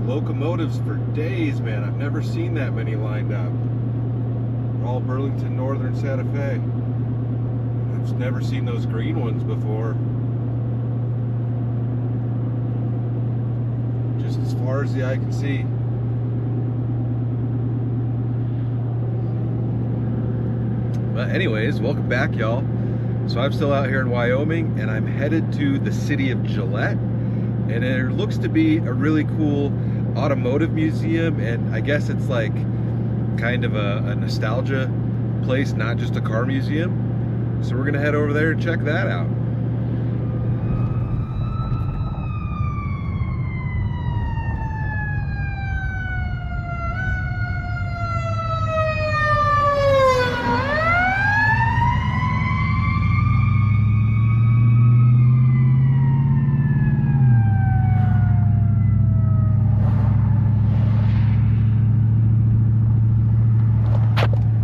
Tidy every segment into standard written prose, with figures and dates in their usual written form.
locomotives for days, man. I've never seen that many lined up. All Burlington Northern Santa Fe. I've never seen those green ones before. Just as far as the eye can see. But anyways, welcome back, y'all. So I'm still out here in Wyoming, and I'm headed to the city of Gillette, and it looks to be a really cool automotive museum, and I guess it's like kind of a nostalgia place, not just a car museum. So we're gonna head over there and check that out.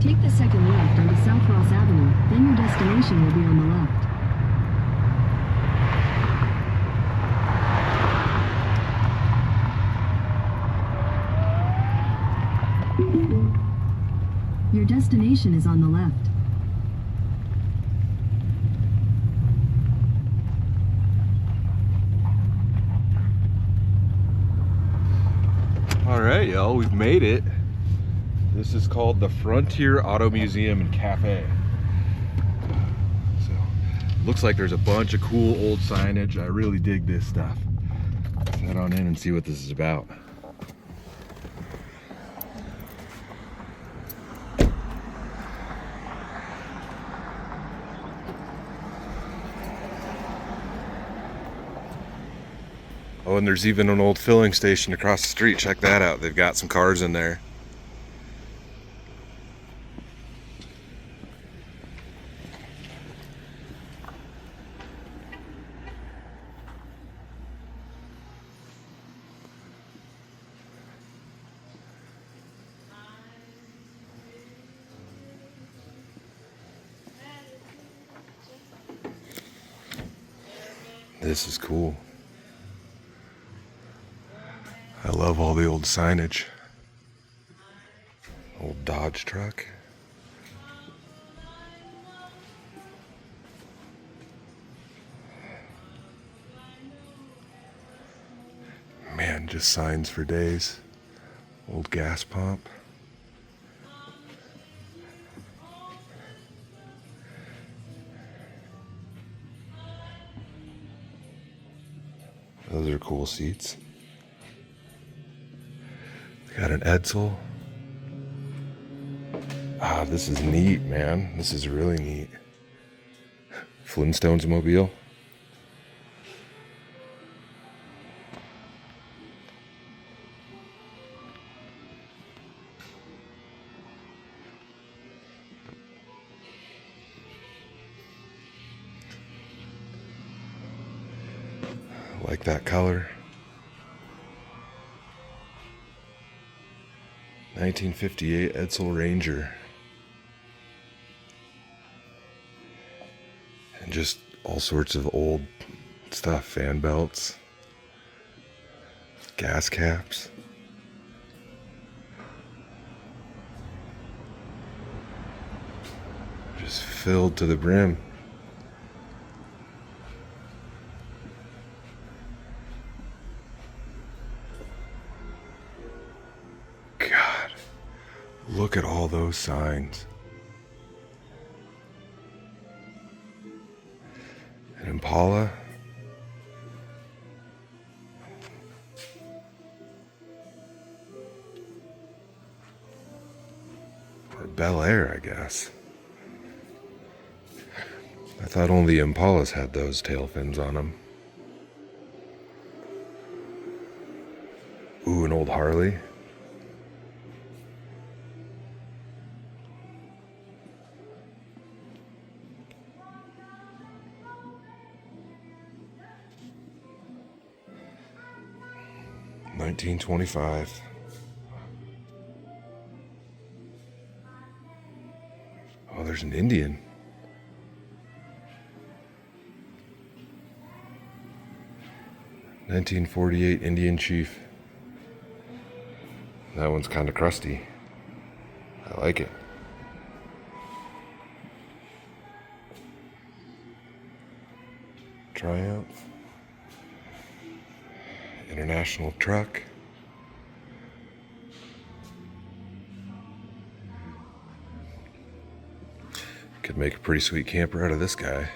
Take the second left onto South Ross Avenue, then your destination will be on the left. Your destination is on the left. All right, y'all, we've made it. This is called the Frontier Auto Museum and Cafe. So, looks like there's a bunch of cool old signage. I really dig this stuff. Let's head on in and see what this is about. Oh, and there's even an old filling station across the street. Check that out. They've got some cars in there. This is cool. I love all the old signage. Old Dodge truck. Man, just signs for days. Old gas pump. Those are cool seats. Got an Edsel. Ah, this is neat, man. This is really neat. Flintstones mobile. Like that color. 1958 Edsel Ranger. And just all sorts of old stuff. Fan belts. Gas caps. Just filled to the brim. God, look at all those signs. An Impala. Or Bel Air, I guess. I thought only Impalas had those tail fins on them. Ooh, an old Harley. $19.25. Oh, there's an Indian. $1948 Indian Chief. That one's kind of crusty. I like it. Triumph. International truck. Could make a pretty sweet camper out of this guy.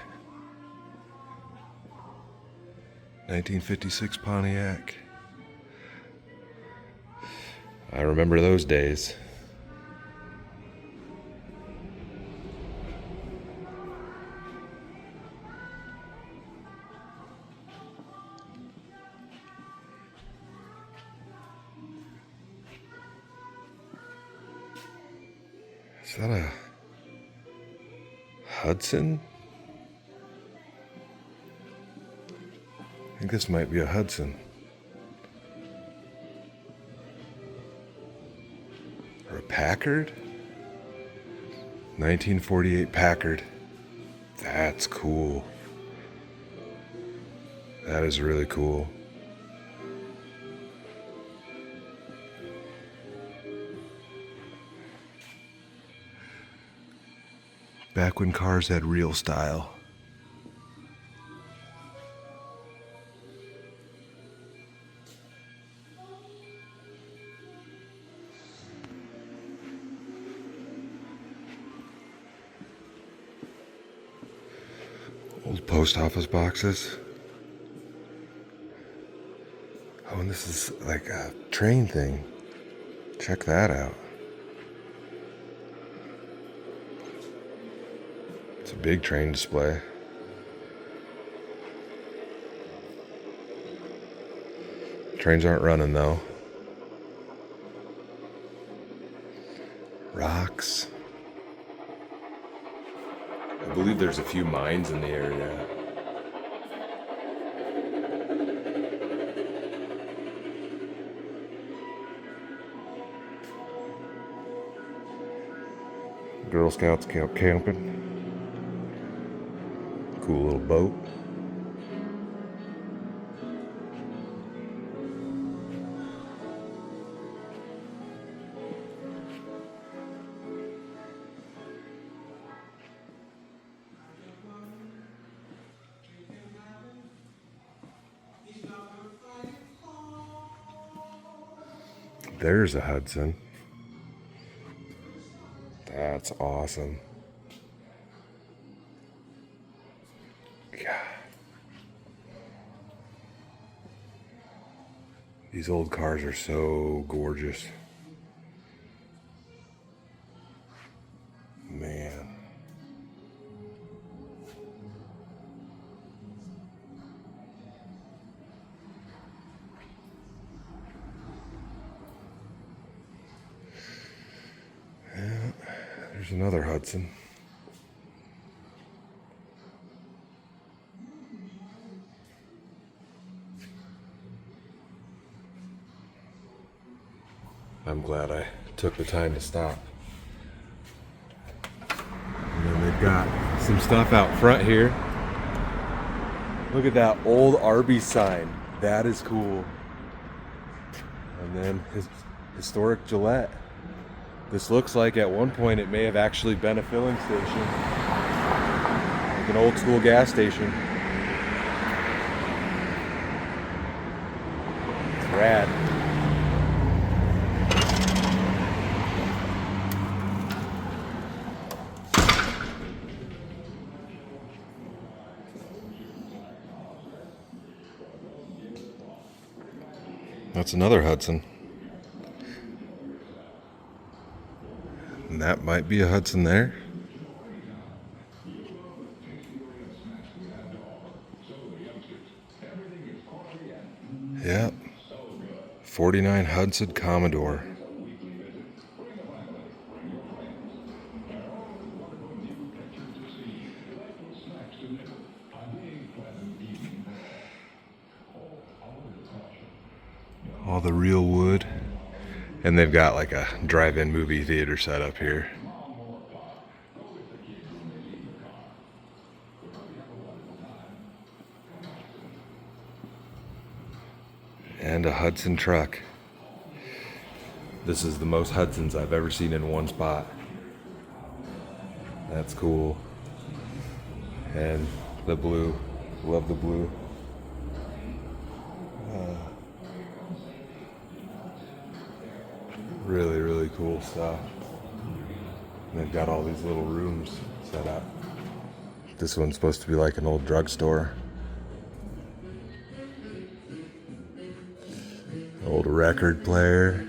1956 Pontiac. I remember those days. Is that a Hudson? I think this might be a Hudson. Or a Packard? 1948 Packard. That's cool. That is really cool. Back when cars had real style. Old post office boxes. Oh, and this is like a train thing. Check that out. It's a big train display. Trains aren't running though. Rocks. I believe there's a few mines in the area. Girl Scouts camping. Cool little boat. There's a Hudson. That's awesome. God. These old cars are so gorgeous. Man. Yeah, there's another Hudson. I'm glad I took the time to stop. And then they've got some stuff out front here. Look at that old Arby's sign. That is cool. And then historic Gillette. This looks like at one point it may have actually been a filling station. Like an old school gas station. It's rad. That's another Hudson. And that might be a Hudson there. Yep. 49 Hudson Commodore. All the real wood. And they've got like a drive-in movie theater set up here. And a Hudson truck. This is the most Hudsons I've ever seen in one spot. That's cool. And the blue. Love the blue. Really, really cool stuff. And they've got all these little rooms set up. This one's supposed to be like an old drugstore. Old record player.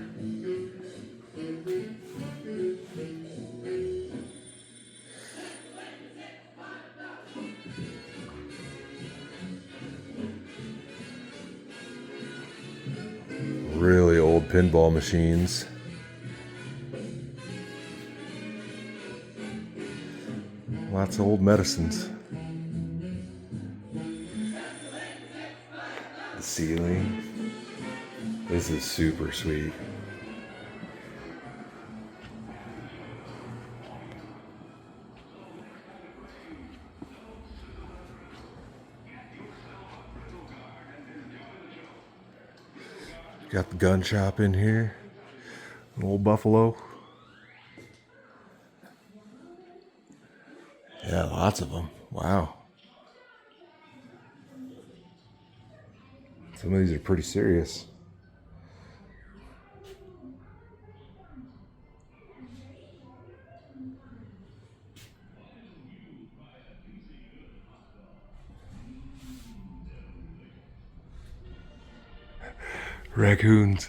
Really old pinball machines. Lots of old medicines. The ceiling. This is super sweet. Got the gun shop in here. An old Buffalo. Yeah, lots of them. Wow. Some of these are pretty serious. Raccoons.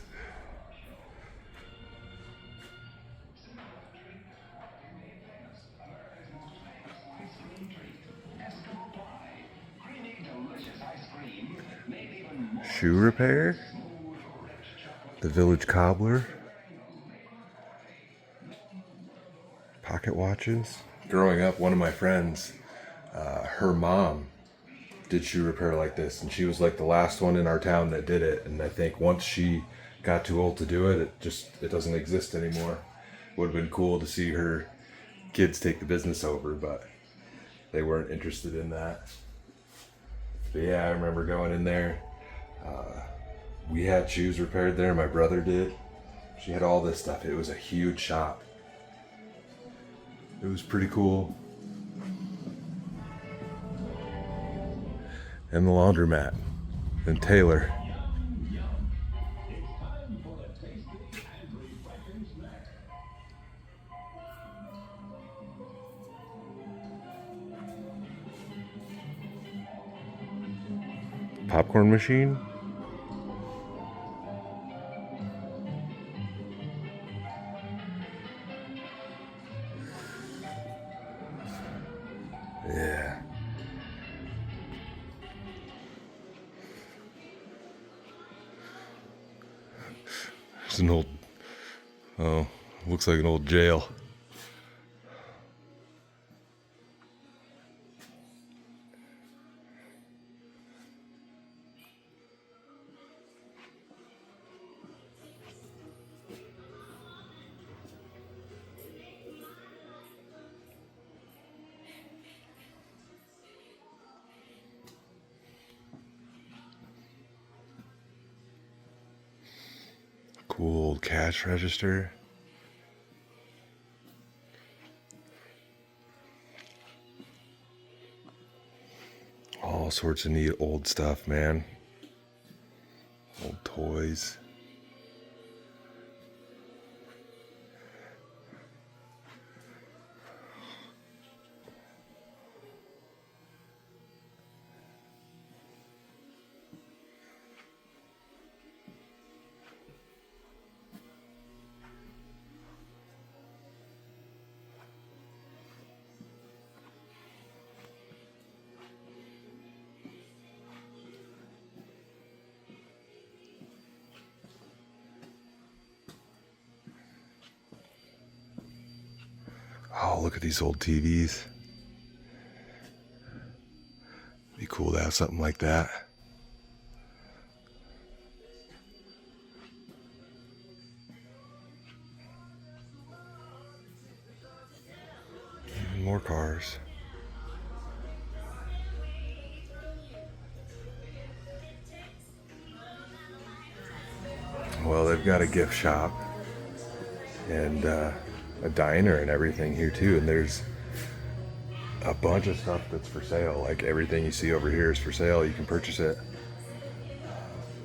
Shoe repair. The village cobbler. Pocket watches. Growing up, one of my friends, her mom did shoe repair like this, and she was like the last one in our town that did it. And I think once she got too old to do it, it doesn't exist anymore. Would have been cool to see her kids take the business over, but they weren't interested in that. But yeah, I remember going in there. We had shoes repaired there. My brother did. She had all this stuff. It was a huge shop. It was pretty cool. And the laundromat. And Taylor. Popcorn machine. Yeah. It's an old, looks like an old jail. Cool old cash register. All sorts of neat old stuff, man. Old toys. Oh, look at these old TVs. Be cool to have something like that. And more cars. Well, they've got a gift shop. and a diner and everything here too. And there's a bunch of stuff that's for sale. Like everything you see over here is for sale. You can purchase it.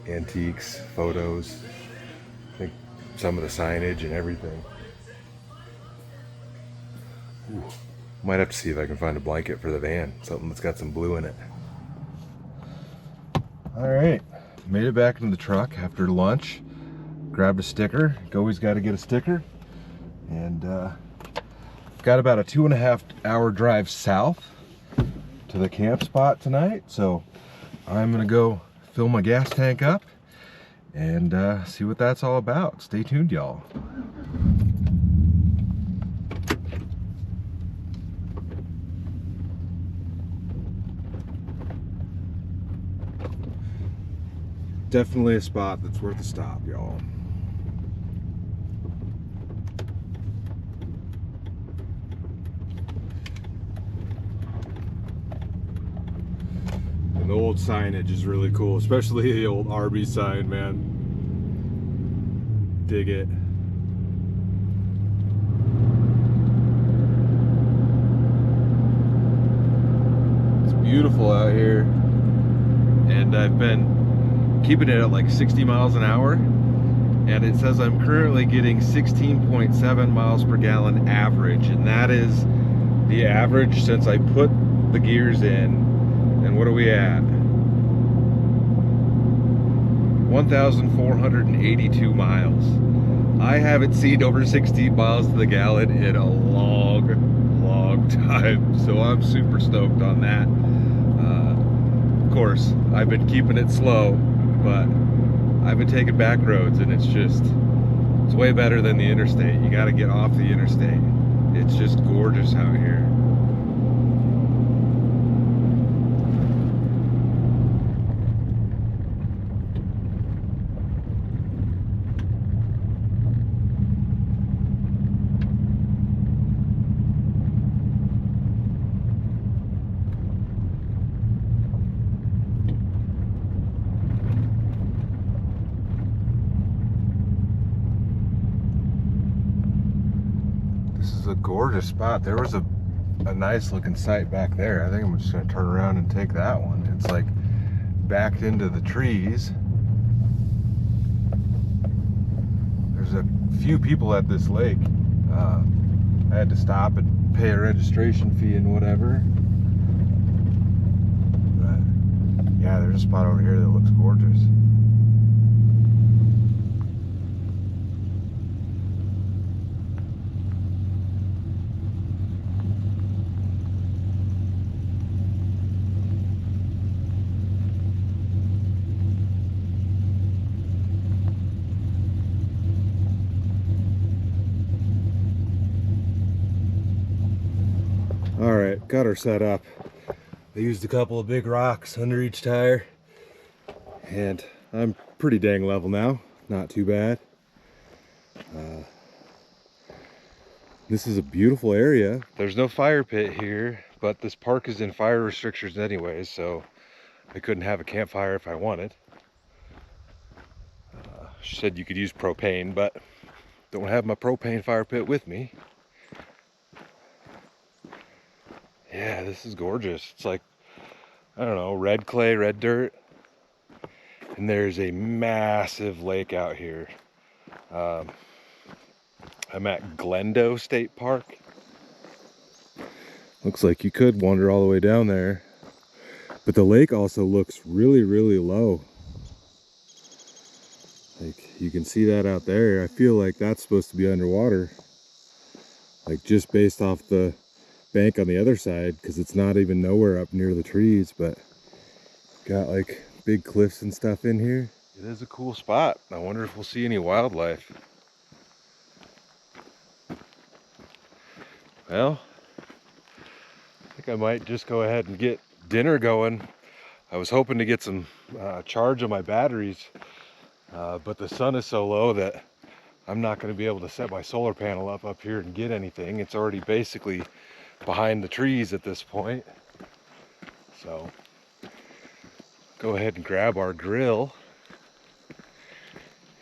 Antiques, photos, I think some of the signage and everything. Ooh. Might have to see if I can find a blanket for the van, something that's got some blue in it. All right, made it back into the truck after lunch. Grabbed a sticker. Always got to get a sticker. And got about a 2.5 hour drive south to the camp spot tonight. So I'm gonna go fill my gas tank up and see what that's all about. Stay tuned, y'all. Definitely a spot that's worth a stop, y'all. And the old signage is really cool, especially the old Arby's sign, man. Dig it. It's beautiful out here. And I've been keeping it at like 60 miles an hour. And it says I'm currently getting 16.7 miles per gallon average. And that is the average since I put the gears in. And what are we at? 1,482 miles. I haven't seen over 16 miles to the gallon in a long time. So I'm super stoked on that. Of course, I've been keeping it slow, but I've been taking back roads and it's way better than the interstate. You got to get off the interstate. It's just gorgeous out here. This is a gorgeous spot. There was a nice looking site back there. I think I'm just gonna turn around and take that one. It's like backed into the trees. There's a few people at this lake. I had to stop and pay a registration fee and whatever. But yeah, there's a spot over here that looks gorgeous. All right, got her set up. I used a couple of big rocks under each tire and I'm pretty dang level now. Not too bad. This is a beautiful area. There's no fire pit here, but this park is in fire restrictions anyways, so I couldn't have a campfire if I wanted. She said you could use propane, but don't have my propane fire pit with me. Yeah, this is gorgeous. It's like, I don't know, red clay, red dirt. And there's a massive lake out here. I'm at Glendo State Park. Looks like you could wander all the way down there. But the lake also looks really low. Like, you can see that out there. I feel like that's supposed to be underwater. Like, just based off the bank on the other side, because it's not even nowhere up near the trees, but got like big cliffs and stuff in here. It is a cool spot. I wonder if we'll see any wildlife. Well, I think I might just go ahead and get dinner going. I was hoping to get some charge on my batteries, but the sun is so low that I'm not going to be able to set my solar panel up here and get anything. It's already basically behind the trees at this point. So go ahead and grab our grill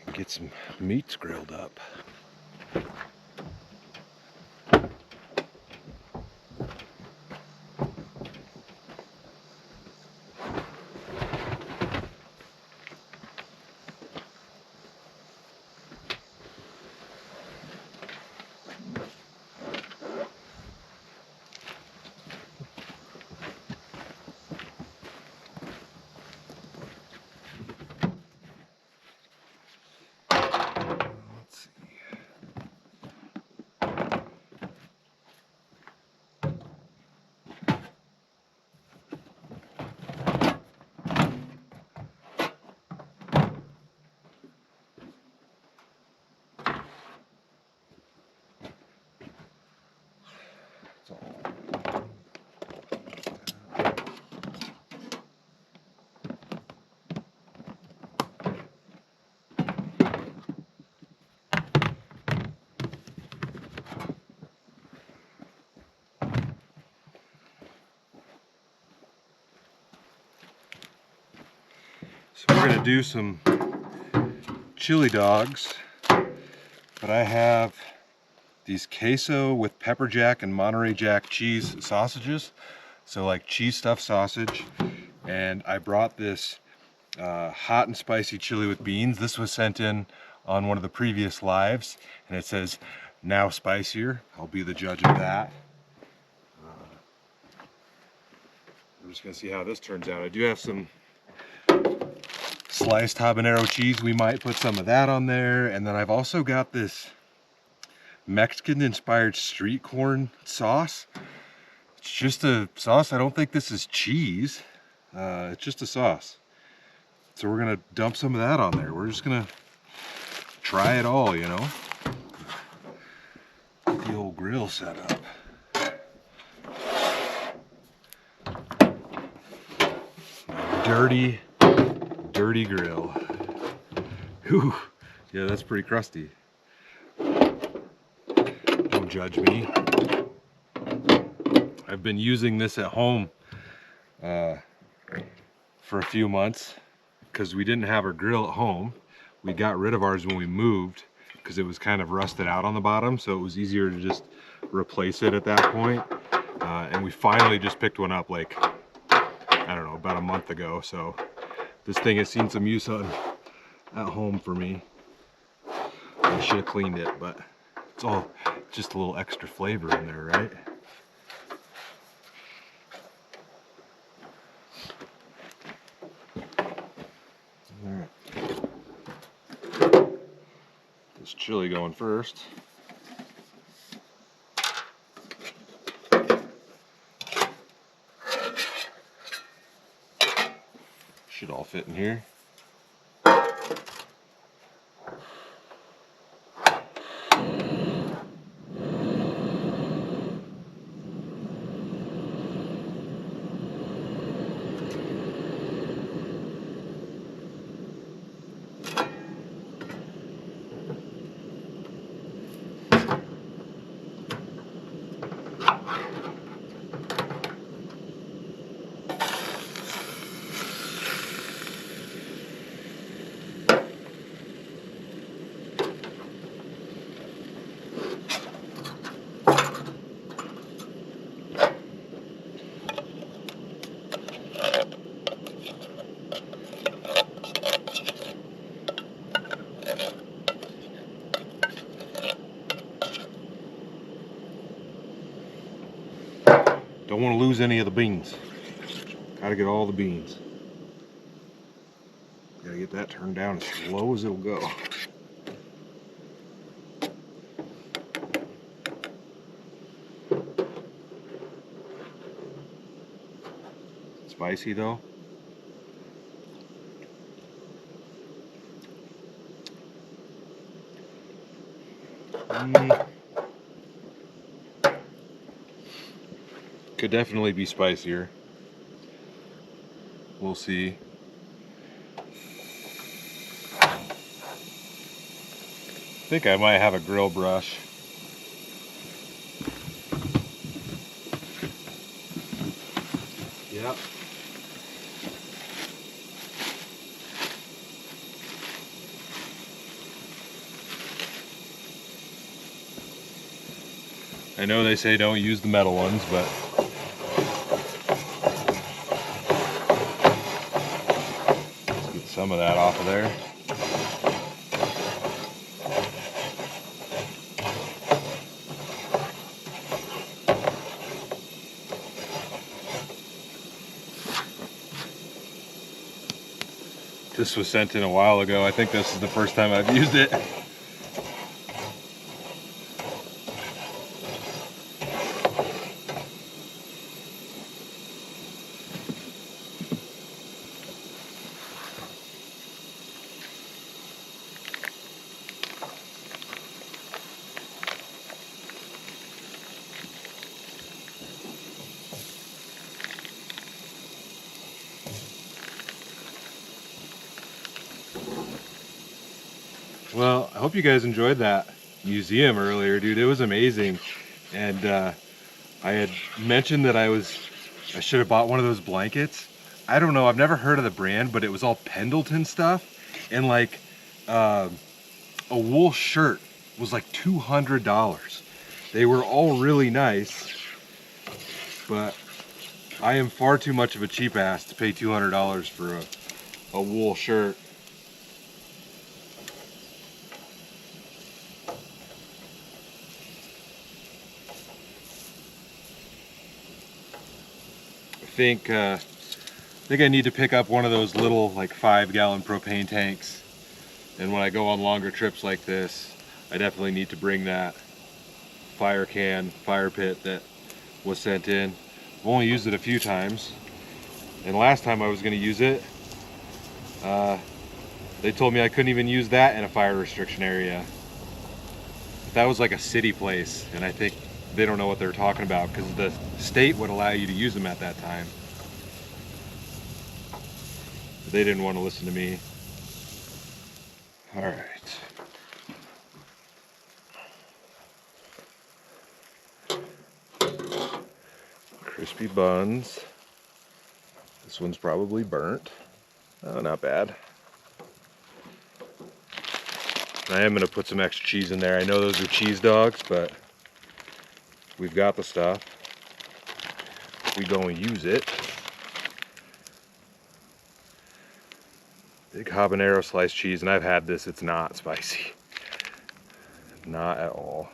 and get some meats grilled up. So we're gonna do some chili dogs, but I have these queso with pepper jack and Monterey Jack cheese sausages. So like cheese stuffed sausage. And I brought this hot and spicy chili with beans. This was sent in on one of the previous lives, and it says now spicier. I'll be the judge of that. I'm just gonna see how this turns out. I do have some sliced habanero cheese. We might put some of that on there. And then I've also got this Mexican inspired street corn sauce. It's just a sauce. I don't think this is cheese. It's just a sauce. So we're gonna dump some of that on there. We're just gonna try it all, you know. Get the old grill set up. Dirty grill. Whew. Yeah, that's pretty crusty. Don't judge me. I've been using this at home for a few months because we didn't have our grill at home. We got rid of ours when we moved because it was kind of rusted out on the bottom, so it was easier to just replace it at that point. And we finally just picked one up like, I don't know, about a month ago. So this thing has seen some use at home for me. I should have cleaned it, but it's all just a little extra flavor in there, right? All right. This chili going first. Should all fit in here. Don't want to lose any of the beans. Gotta get all the beans. Gotta get that turned down as slow as it'll go. Spicy though. Could definitely be spicier. We'll see. I think I might have a grill brush. Yep. I know they say don't use the metal ones, but let's get some of that off of there. This was sent in a while ago. I think this is the first time I've used it. Well, I hope you guys enjoyed that museum earlier, dude. It was amazing. And I had mentioned that I should have bought one of those blankets. I don't know, I've never heard of the brand, but it was all Pendleton stuff. And like a wool shirt was like $200. They were all really nice, but I am far too much of a cheap ass to pay $200 for a wool shirt. I think I need to pick up one of those little like 5-gallon propane tanks. And when I go on longer trips like this, I definitely need to bring that fire pit that was sent in. I've only used it a few times. And last time I was going to use it, they told me I couldn't even use that in a fire restriction area. But that was like a city place, and I think they don't know what they're talking about because the state would allow you to use them at that time. But they didn't want to listen to me. All right. Crispy buns. This one's probably burnt. Oh, not bad. I am going to put some extra cheese in there. I know those are cheese dogs, but we've got the stuff. We gonna use it. Big habanero sliced cheese, and I've had this. It's not spicy. Not at all.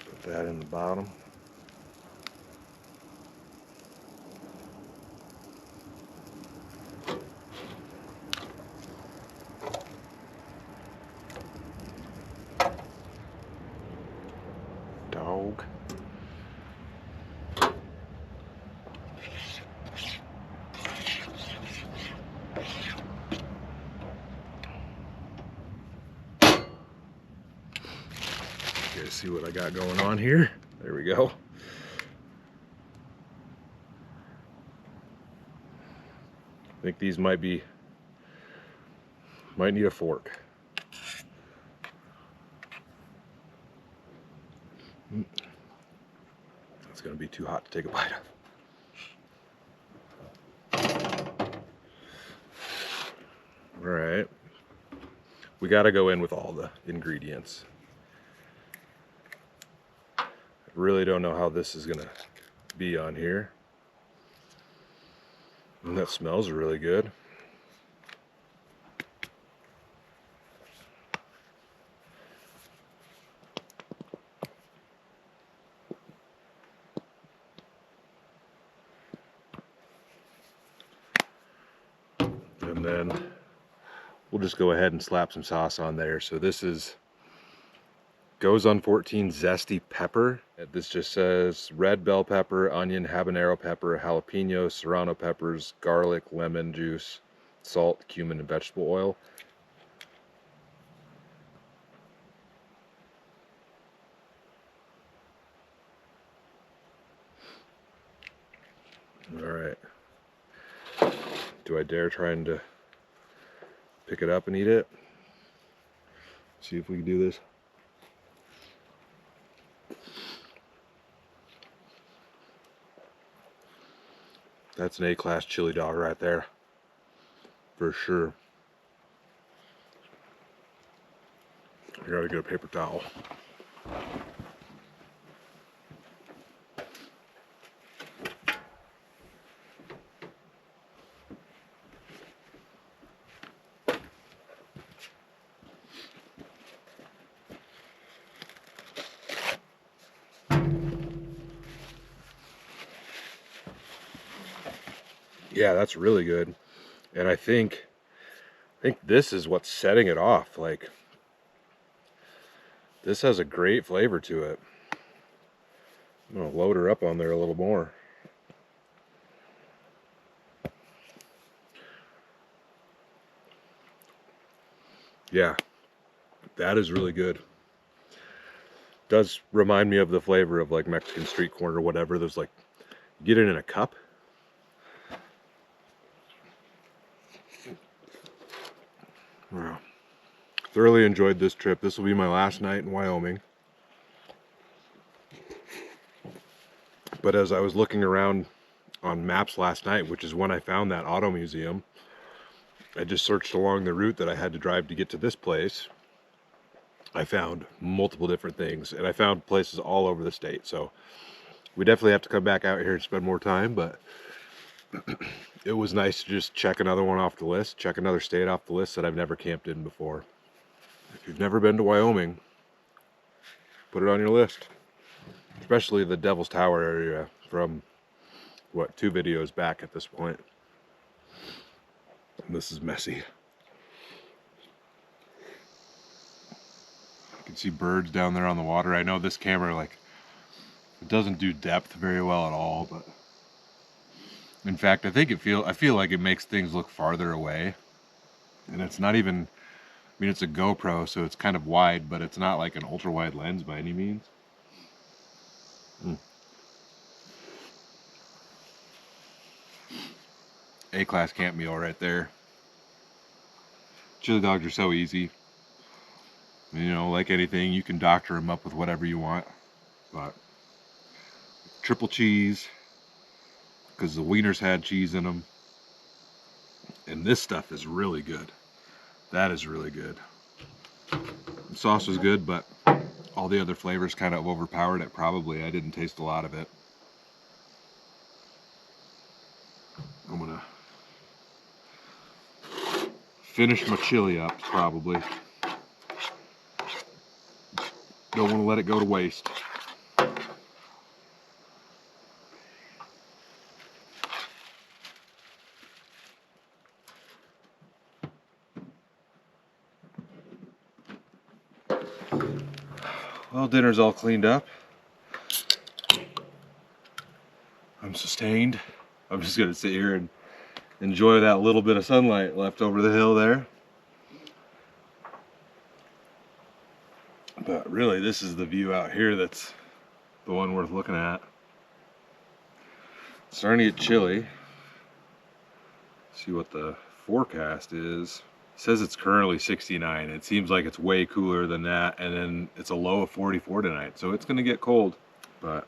Put that in the bottom. Dog. You guys see what I got going on here? There we go. I think these might need a fork. That's gonna be too hot to take a bite of. All right, we gotta go in with all the ingredients. I really don't know how this is gonna be on here. And that smells really good. And then we'll just go ahead and slap some sauce on there. So this goes on 14 zesty pepper. This just says red bell pepper, onion, habanero pepper, jalapeno, serrano peppers, garlic, lemon juice, salt, cumin, and vegetable oil. All right. Do I dare trying to pick it up and eat it? See if we can do this. That's an A-class chili dog right there, for sure. I gotta get a paper towel. Yeah, that's really good. And I think this is what's setting it off. Like, this has a great flavor to it. I'm gonna load her up on there a little more. Yeah, that is really good. Does remind me of the flavor of like Mexican street corn or whatever. There's like, get it in a cup. Wow. Thoroughly enjoyed this trip. This will be my last night in Wyoming. But as I was looking around on maps last night, which is when I found that auto museum, I just searched along the route that I had to drive to get to this place. I found multiple different things, and I found places all over the state. So we definitely have to come back out here and spend more time, but it was nice to just check another one off the list, check another state off the list that I've never camped in before. If you've never been to Wyoming, put it on your list. Especially the Devil's Tower area from, what, 2 videos back at this point. And this is messy. You can see birds down there on the water. I know this camera, like, it doesn't do depth very well at all, but in fact, I feel like it makes things look farther away. And it's not even, I mean, it's a GoPro, so it's kind of wide, but it's not like an ultra wide lens by any means. A-class camp meal right there. Chili dogs are so easy. You know, like anything, you can doctor them up with whatever you want. But triple cheese, because the wieners had cheese in them. And this stuff is really good. That is really good. The sauce was good, but all the other flavors kind of overpowered it probably. I didn't taste a lot of it. I'm gonna finish my chili up probably. Don't want to let it go to waste. Well, dinner's all cleaned up. I'm sustained. I'm just gonna sit here and enjoy that little bit of sunlight left over the hill there. But really, this is the view out here that's the one worth looking at. It's starting to get chilly. See what the forecast is. It says it's currently 69. It seems like it's way cooler than that, and then it's a low of 44 tonight. So it's gonna get cold, but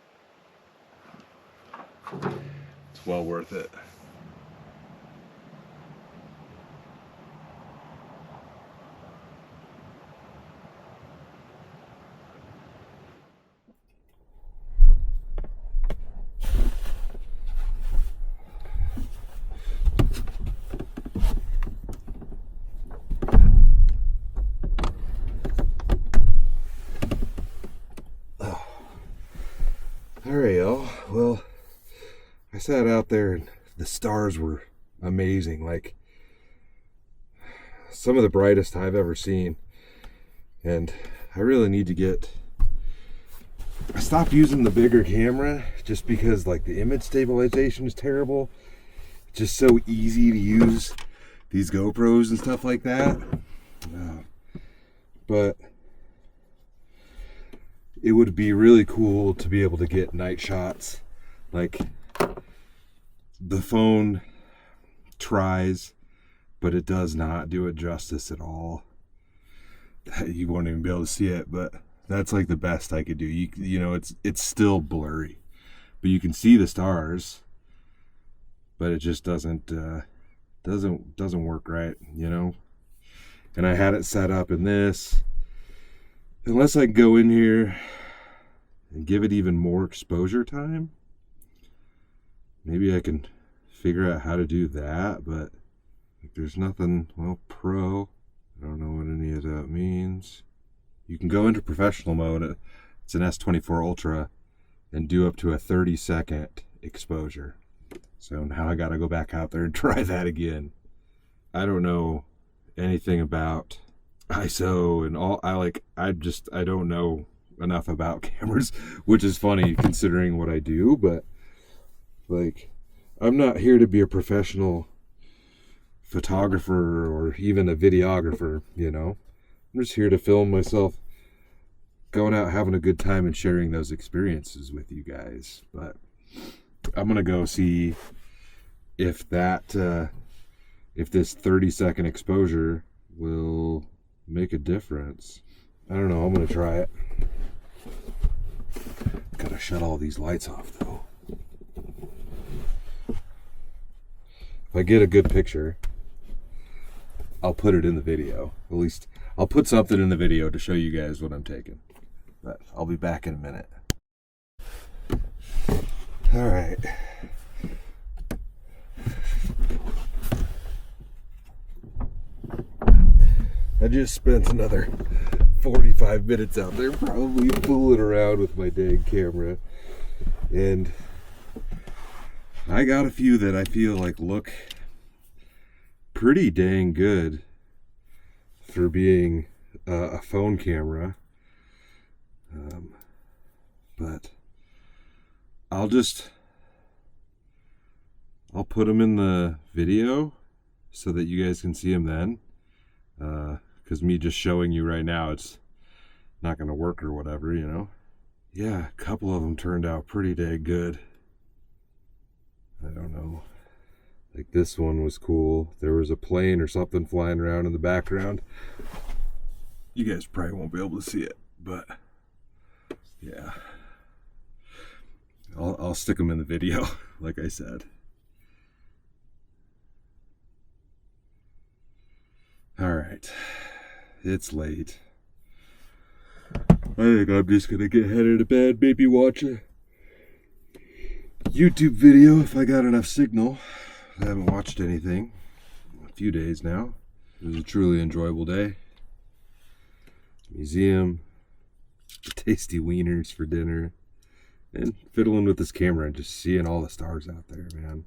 it's well worth it. Alright, y'all. Well, I sat out there and the stars were amazing. Like, some of the brightest I've ever seen. And I really need to get... I stopped using the bigger camera just because, like, the image stabilization is terrible. It's just so easy to use these GoPros and stuff like that. But it would be really cool to be able to get night shots. Like, the phone tries, but it does not do it justice at all. You won't even be able to see it, but that's like the best I could do. You know, it's still blurry, but you can see the stars, but it just doesn't work right, you know. And I had it set up in this. Unless I go in here and give it even more exposure time, maybe I can figure out how to do that. But like, there's nothing. Well, pro, I don't know what any of that means. You can go into professional mode. It's an S24 Ultra, and do up to a 30-second exposure. So now I got to go back out there and try that again. I don't know anything about ISO and all. I don't know enough about cameras, which is funny considering what I do. But like, I'm not here to be a professional photographer or even a videographer, you know. I'm just here to film myself going out having a good time and sharing those experiences with you guys. But I'm gonna go see if that if this 30-second exposure will make a difference. I don't know. I'm gonna try it. Gotta shut all these lights off though. I get a good picture, I'll put it in the video. At least I'll put something in the video to show you guys what I'm taking. But I'll be back in a minute. All right. I just spent another 45 minutes out there probably fooling around with my dang camera. And I got a few that I feel like look pretty dang good for being a phone camera. But I'll put them in the video so that you guys can see them then. Because me just showing you right now, it's not going to work or whatever, you know. Yeah, a couple of them turned out pretty dang good. I don't know. Like this one was cool. There was a plane or something flying around in the background. You guys probably won't be able to see it, but yeah. I'll stick them in the video, like I said. All right. It's late. I think I'm just gonna get headed to bed, maybe watch a YouTube video if I got enough signal. I haven't watched anything in a few days now. It was a truly enjoyable day. Museum, the tasty wieners for dinner, and fiddling with this camera and just seeing all the stars out there, man.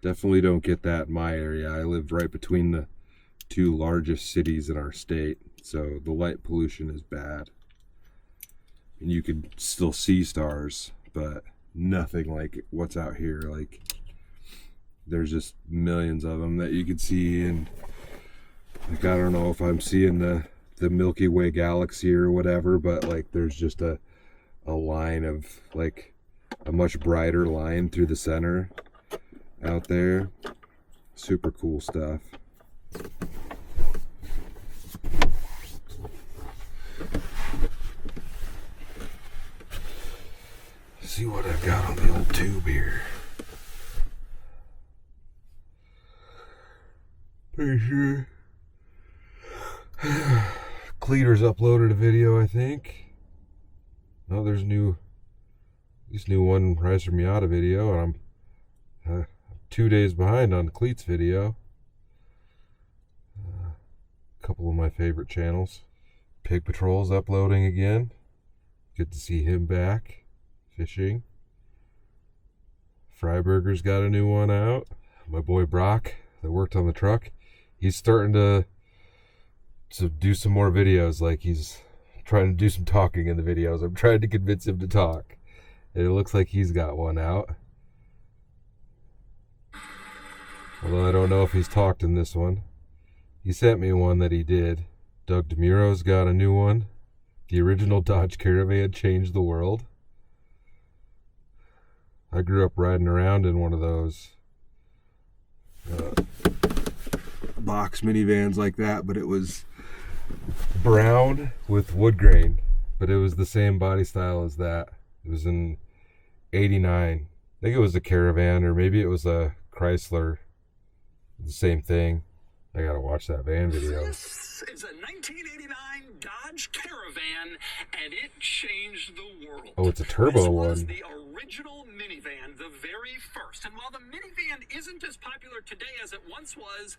Definitely don't get that in my area. I live right between the two largest cities in our state, so the light pollution is bad. And you can still see stars, but nothing like what's out here. Like, there's just millions of them that you can see, and like, I don't know if I'm seeing the Milky Way galaxy or whatever, but like there's just a line of, like, a much brighter line through the center out there. Super cool stuff. See what I've got on the old tube here. Pretty sure Cleater's uploaded a video, I think. Oh, there's this new one Riser Miata video, and I'm 2 days behind on Cleet's video. A couple of my favorite channels. Pig Patrol's uploading again. Good to see him back fishing. Freiburger's got a new one out. My boy Brock that worked on the truck, he's starting to do some more videos. Like, he's trying to do some talking in the videos. I'm trying to convince him to talk, and it looks like he's got one out. Although I don't know if he's talked in this one. He sent me one that he did. Doug DeMuro's got a new one. The original Dodge Caravan changed the world. I grew up riding around in one of those box minivans like that, but it was brown with wood grain, but it was the same body style as that. It was in '89. I think it was a Caravan, or maybe it was a Chrysler. The same thing. I gotta watch that van video. This is a 1989 Dodge Caravan, and it changed the world. Oh, it's a turbo one. This was the original minivan, the very first. And while the minivan isn't as popular today as it once was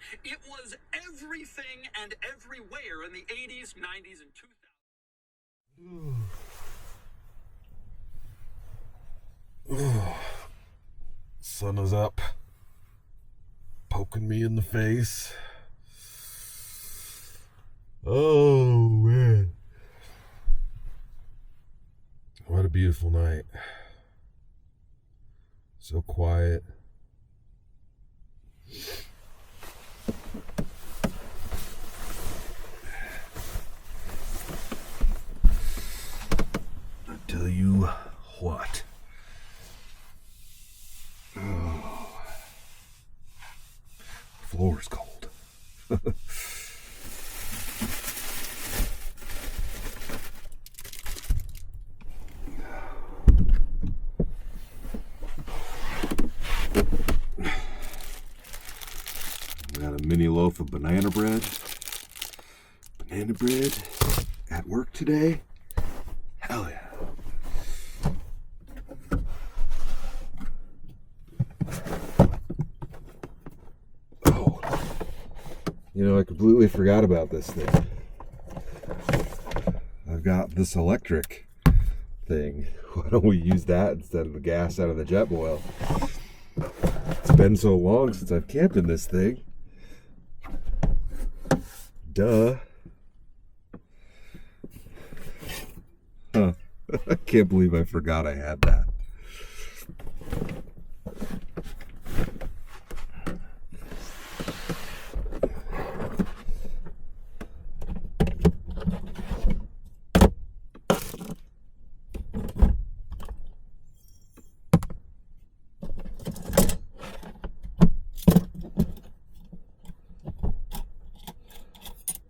everything and everywhere in the 80s, 90s, and 2000s. Sun is up, poking me in the face. Oh man, what a beautiful night. So quiet. I tell you what. Oh. Floor's cold. mini loaf of banana bread. Banana bread at work today. Hell yeah. Oh, you know, I completely forgot about this thing. I've got this electric thing. Why don't we use that instead of the gas out of the jet boil? It's been so long since I've camped in this thing. Duh. Huh. I can't believe I forgot I had that.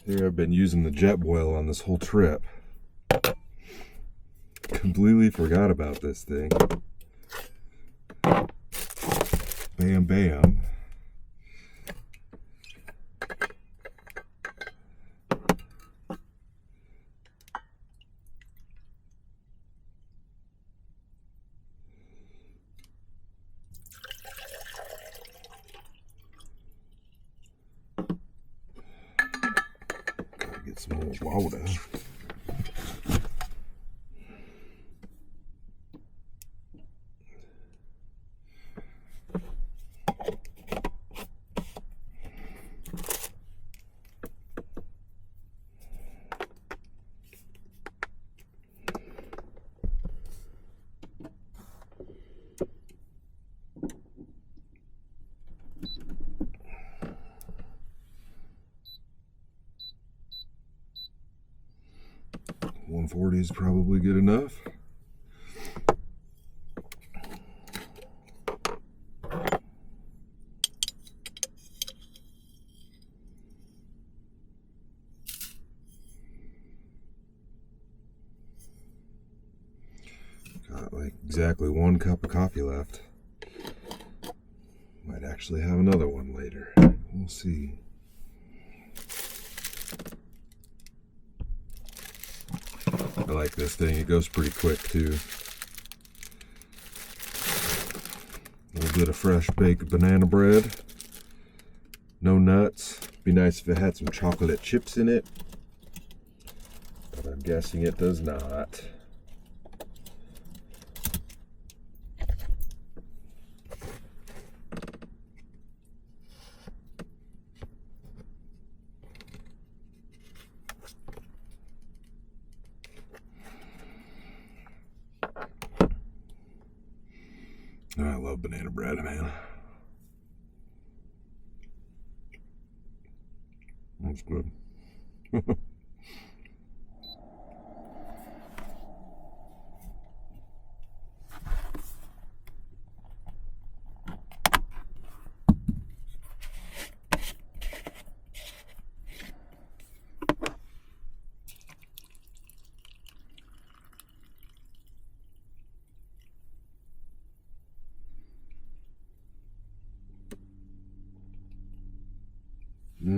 Here I've been using the jet boil on this whole trip. Completely forgot about this thing. Bam, bam. Gotta get some more water. .140 is probably good enough. Got like exactly 1 cup of coffee left. Might actually have another one later. We'll see. I like this thing. It goes pretty quick too. A little bit of fresh baked banana bread. No nuts. Be nice if it had some chocolate chips in it. But I'm guessing it does not. I love banana bread, man. That's good.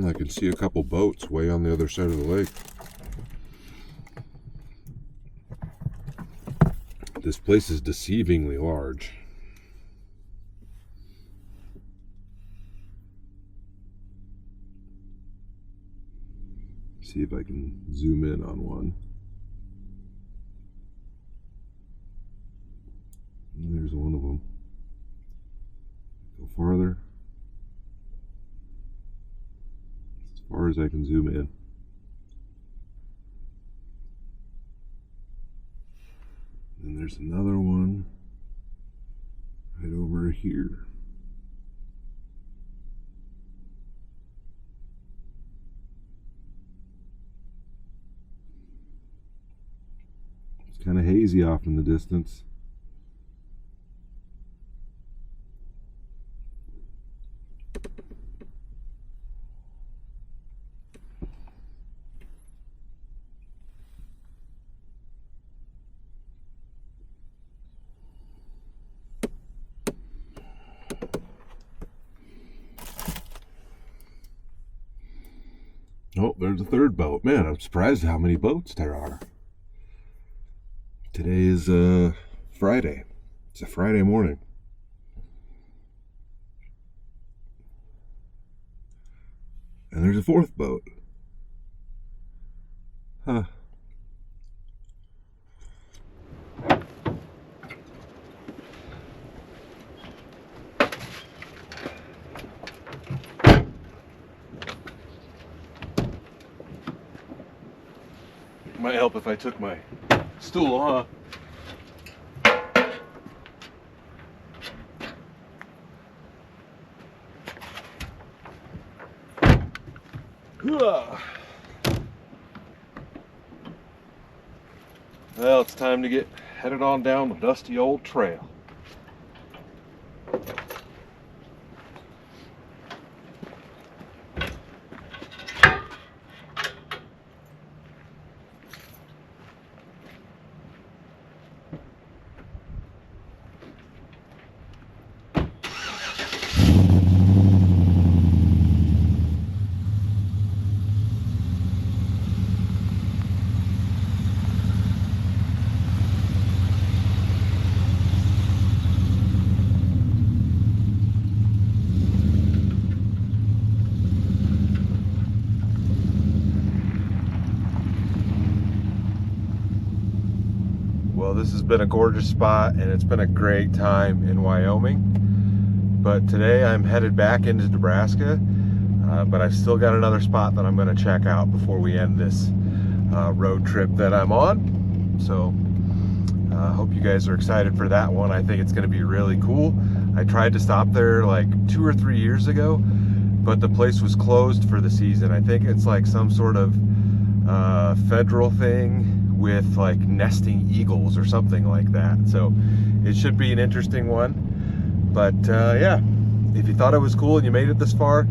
I can see a couple boats way on the other side of the lake. This place is deceivingly large. See if I can zoom in on one. And there's one of them. Go farther. As far as I can zoom in. And there's another one right over here. It's kind of hazy off in the distance. Oh, there's a third boat. Man, I'm surprised how many boats there are. Today is Friday. It's a Friday morning. And there's a fourth boat. Huh. Might help if I took my stool, huh? Well, it's time to get headed on down the dusty old trail. Well, this has been a gorgeous spot and it's been a great time in Wyoming. But today I'm headed back into Nebraska, but I've still got another spot that I'm going to check out before we end this road trip that I'm on. So I hope you guys are excited for that one. I think it's going to be really cool. I tried to stop there like 2 or 3 years ago, but the place was closed for the season. I think it's like some sort of federal thing with like nesting eagles or something like that. So it should be an interesting one. But yeah, if you thought it was cool and you made it this far,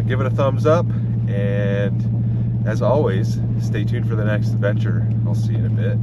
give it a thumbs up. And as always, stay tuned for the next adventure. I'll see you in a bit.